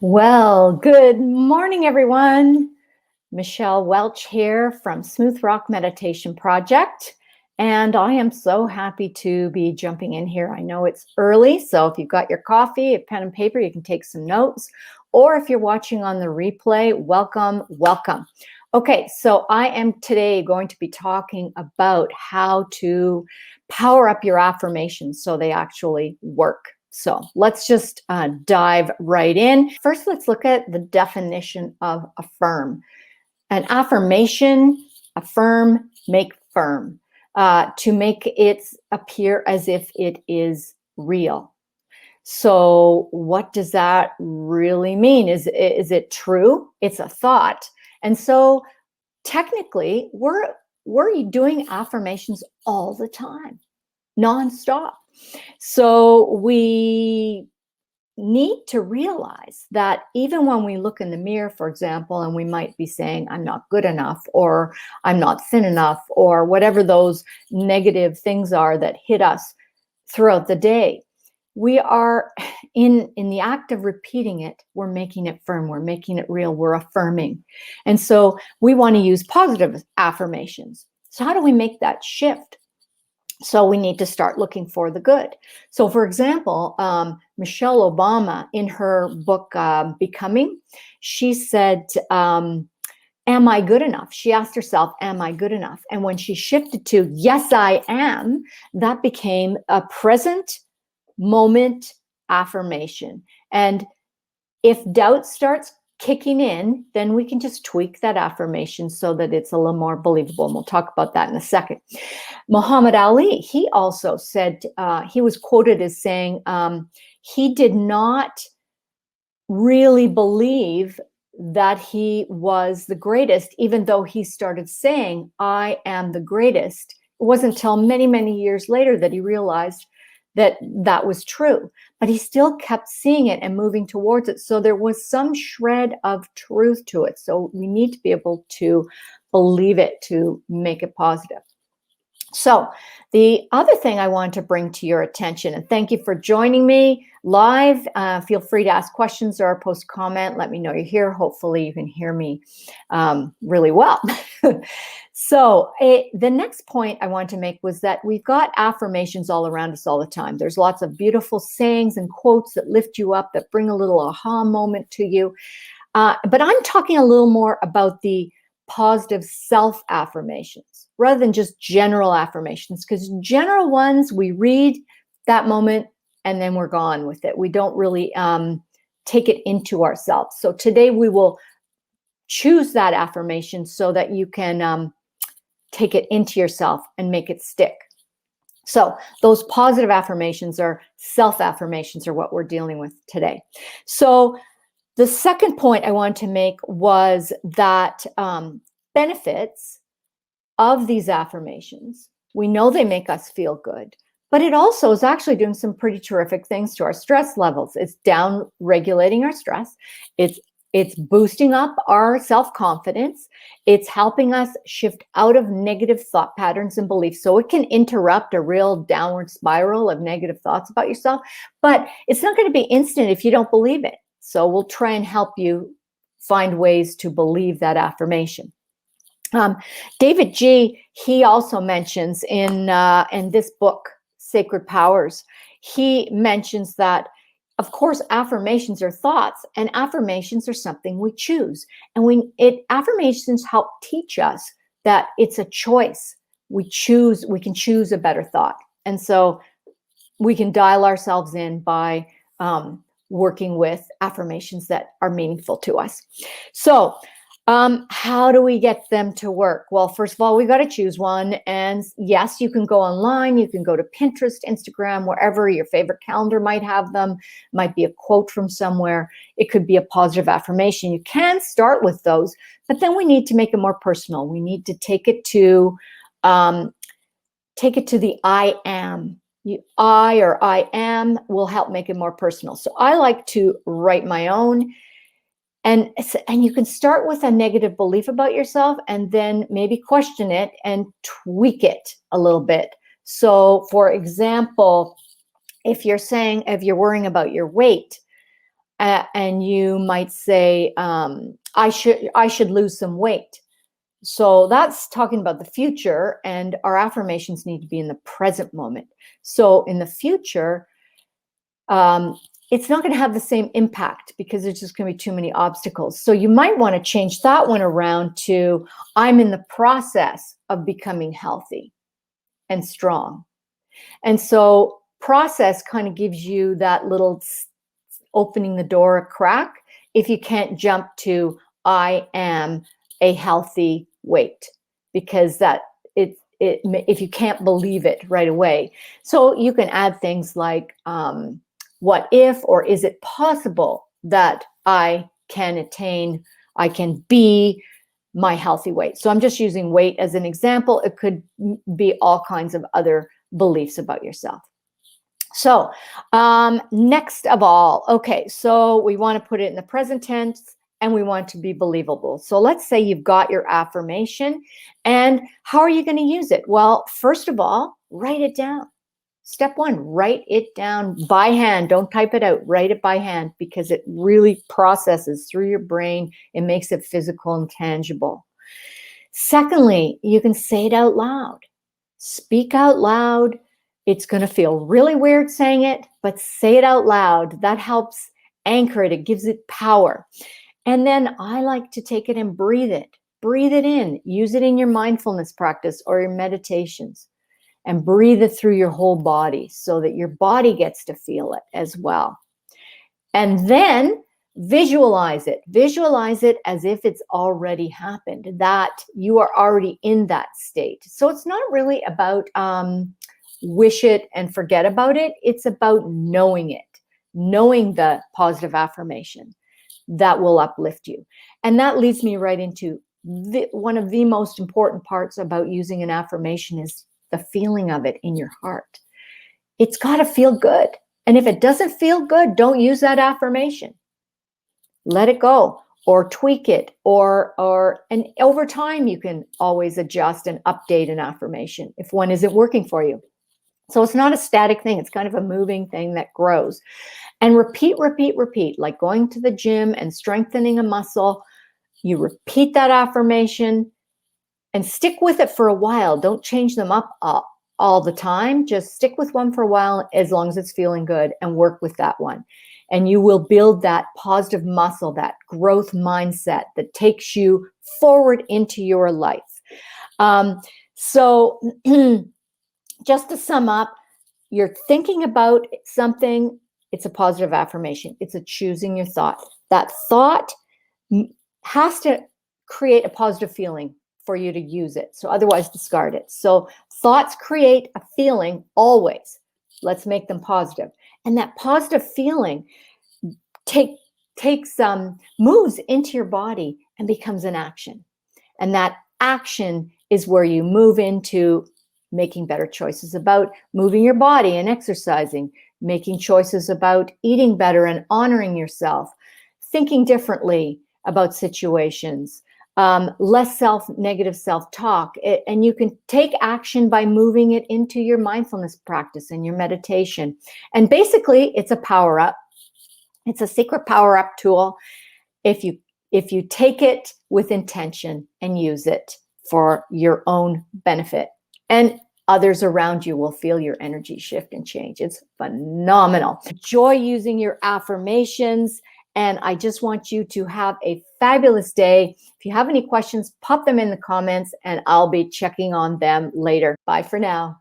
Well, good morning, everyone. Michelle Welch here from Smooth Rock Meditation Project. And I am so happy to be jumping in here. I know it's early, so if you've got your coffee, a pen and paper, you can take some notes. Or if you're watching on the replay, welcome, welcome. Okay, so I am today going to be talking about how to power up your affirmations so they actually work. So let's just dive right in. First, let's look at the definition of affirm. An affirmation, affirm, make firm, to make it appear as if it is real. So what does that really mean? Is it true? It's a thought. And so technically, we're doing affirmations all the time, nonstop. So we need to realize that even when we look in the mirror, for example, and we might be saying, I'm not good enough, or I'm not thin enough, or whatever those negative things are that hit us throughout the day, we are in the act of repeating it, we're making it firm, we're making it real, we're affirming. And so we want to use positive affirmations. So how do we make that shift? So we need to start looking for the good. So for example, Michelle Obama, in her book, Becoming, she said, am I good enough? She asked herself, am I good enough? And when she shifted to, yes, I am, that became a present moment affirmation. And if doubt starts kicking in, then we can just tweak that affirmation so that it's a little more believable. And we'll talk about that in a second. Muhammad Ali, he also said, he was quoted as saying, he did not really believe that he was the greatest, even though he started saying, I am the greatest. It wasn't until many, many years later that he realized that that was true, but he still kept seeing it and moving towards it. So there was some shred of truth to it. So we need to be able to believe it to make it positive. So the other thing I want to bring to your attention, and thank you for joining me live. Feel free to ask questions or post a comment. Let me know you're here. Hopefully you can hear me really well. So the next point I want to make was that we've got affirmations all around us all the time. There's lots of beautiful sayings and quotes that lift you up, that bring a little aha moment to you. But I'm talking a little more about the positive self-affirmations rather than just general affirmations, because general ones, we read that moment and then we're gone with it. We don't really take it into ourselves. So today we will choose that affirmation so that you can take it into yourself and make it stick. So those positive affirmations or self-affirmations are what we're dealing with today. So the second point I want to make was that benefits of these affirmations, we know they make us feel good, but it also is actually doing some pretty terrific things to our stress levels. It's down regulating our stress. It's boosting up our self-confidence. It's helping us shift out of negative thought patterns and beliefs. So it can interrupt a real downward spiral of negative thoughts about yourself, but it's not going to be instant if you don't believe it. So we'll try and help you find ways to believe that affirmation. David G., he also mentions in this book, Sacred Powers, he mentions that, of course, affirmations are thoughts, and affirmations are something we choose. And affirmations help teach us that it's a choice. We can choose a better thought. And so we can dial ourselves in by working with affirmations that are meaningful to us. So how do we get them to work? Well, first of all, we got to choose one. And yes, you can go online. You can go to Pinterest, Instagram, wherever your favorite calendar might have them. It might be a quote from somewhere. It could be a positive affirmation. You can start with those, but then we need to make it more personal. We need to take it to the I am. I or I am will help make it more personal. So I like to write my own. And you can start with a negative belief about yourself and then maybe question it and tweak it a little bit. So for example, if you're worrying about your weight, and you might say, I should lose some weight. So that's talking about the future, and our affirmations need to be in the present moment. So in the future, it's not going to have the same impact because there's just going to be too many obstacles. So you might want to change that one around to, I'm in the process of becoming healthy and strong. And so process kind of gives you that little opening the door a crack if you can't jump to, I am a healthy weight, because if you can't believe it right away. So you can add things like, what if, or is it possible that I can be my healthy weight? So I'm just using weight as an example. It could be all kinds of other beliefs about yourself. So next of all, okay, so we want to put it in the present tense and we want to be believable. So let's say you've got your affirmation, and how are you going to use it? Well, first of all, write it down. Step one, write it down by hand. Don't type it out. Write it by hand, because it really processes through your brain. It makes it physical and tangible. Secondly, you can say it out loud. Speak out loud. It's going to feel really weird saying it, but say it out loud. That helps anchor it. It gives it power. And then I like to take it and breathe it. Breathe it in. Use it in your mindfulness practice or your meditations. And breathe it through your whole body so that your body gets to feel it as well. And then visualize it. Visualize it as if it's already happened, that you are already in that state. So it's not really about wish it and forget about it. It's about knowing it, knowing the positive affirmation that will uplift you. And that leads me right into one of the most important parts about using an affirmation is the feeling of it in your heart. It's got to feel good. And if it doesn't feel good, don't use that affirmation. Let it go or tweak it, and over time you can always adjust and update an affirmation if one isn't working for you. So it's not a static thing. It's kind of a moving thing that grows. And repeat, like going to the gym and strengthening a muscle. You repeat that affirmation and stick with it for a while. Don't change them up all the time. Just stick with one for a while, as long as it's feeling good, and work with that one. And you will build that positive muscle, that growth mindset that takes you forward into your life. So just to sum up, you're thinking about something, it's a positive affirmation. It's a choosing your thought. That thought has to create a positive feeling for you to use it. So otherwise discard it. So thoughts create a feeling always. Let's make them positive. And that positive feeling takes moves into your body and becomes an action. And that action is where you move into making better choices about moving your body and exercising, making choices about eating better and honoring yourself, thinking differently about situations, less negative self-talk. And you can take action by moving it into your mindfulness practice and your meditation. And basically, it's a power-up. It's a secret power-up tool if you take it with intention and use it for your own benefit. And others around you will feel your energy shift and change. It's phenomenal. Enjoy using your affirmations. And I just want you to have a fabulous day. If you have any questions, pop them in the comments and I'll be checking on them later. Bye for now.